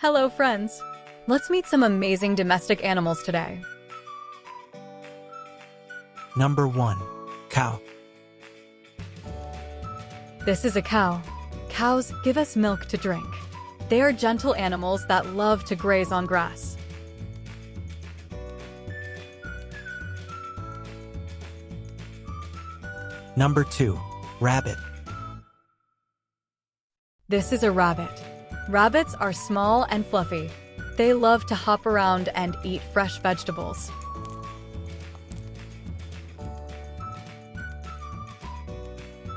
Hello, friends. Let's meet some amazing domestic animals today. Number 1. Cow. This is a cow. Cows give us milk to drink. They are gentle animals that love to graze on grass. Number 2. Rabbit. This is a rabbit. Rabbits are small and fluffy. They love to hop around and eat fresh vegetables.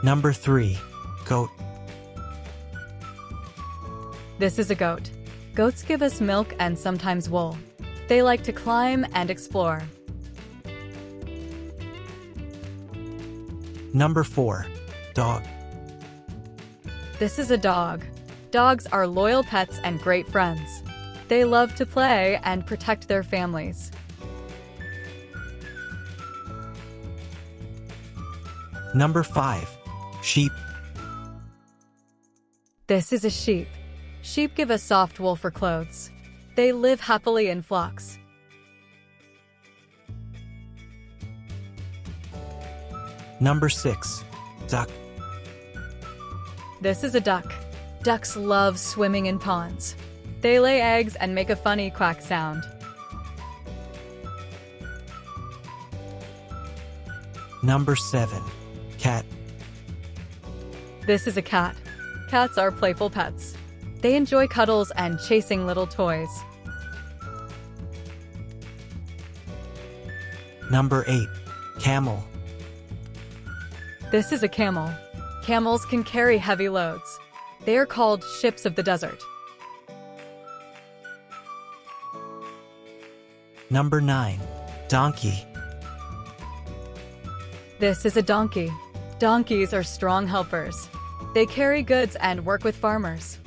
Number 3. Goat. This is a goat. Goats give us milk and sometimes wool. They like to climb and explore. Number 4. Dog. This is a dog. Dogs are loyal pets and great friends. They love to play and protect their families. Number 5. Sheep. This is a sheep. Sheep give us soft wool for clothes. They live happily in flocks. Number 6. Duck. This is a duck. Ducks love swimming in ponds. They lay eggs and make a funny quack sound. Number 7. Cat. This is a cat. Cats are playful pets. They enjoy cuddles and chasing little toys. Number 8. Camel. This is a camel. Camels can carry heavy loads. They are called ships of the desert. Number 9. Donkey. This is a donkey. Donkeys are strong helpers. They carry goods and work with farmers.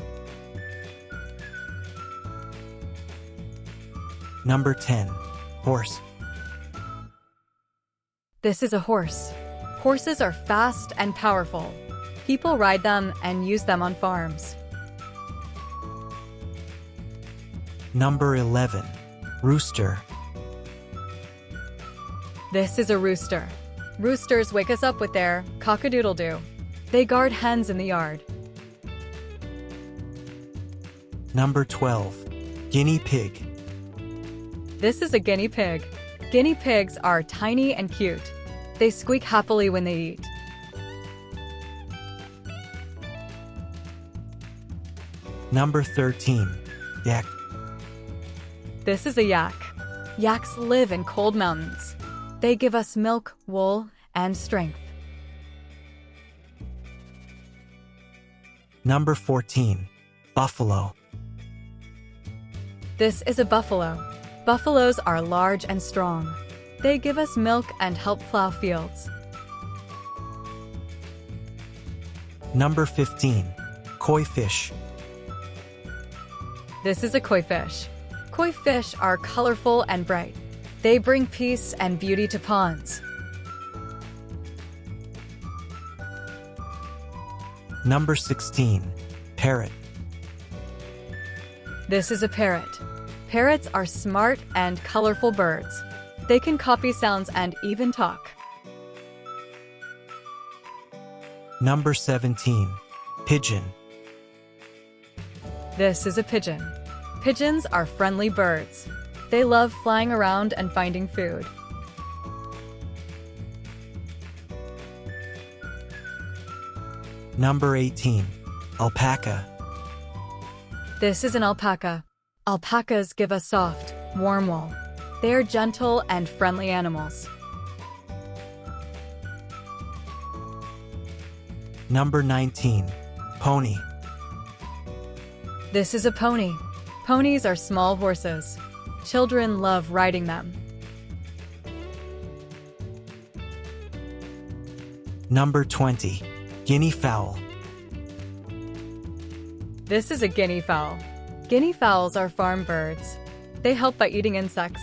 Number 10. Horse. This is a horse. Horses are fast and powerful. People ride them and use them on farms. Number 11. Rooster. This is a rooster. Roosters wake us up with their cock-a-doodle-doo. They guard hens in the yard. Number 12. Guinea pig. This is a guinea pig. Guinea pigs are tiny and cute. They squeak happily when they eat. Number 13. Yak. This is a yak. Yaks live in cold mountains. They give us milk, wool, and strength. Number 14. Buffalo. This is a buffalo. Buffaloes are large and strong. They give us milk and help plow fields. Number 15. Koi fish. This is a koi fish. Koi fish are colorful and bright. They bring peace and beauty to ponds. Number 16. Parrot. This is a parrot. Parrots are smart and colorful birds. They can copy sounds and even talk. Number 17. Pigeon. This is a pigeon. Pigeons are friendly birds. They love flying around and finding food. Number 18. Alpaca. This is an alpaca. Alpacas give us soft, warm wool. They are gentle and friendly animals. Number 19. Pony. This is a pony. Ponies are small horses. Children love riding them. Number 20. Guinea fowl. This is a guinea fowl. Guinea fowls are farm birds. They help by eating insects.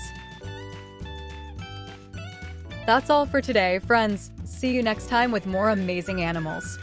That's all for today, friends. See you next time with more amazing animals.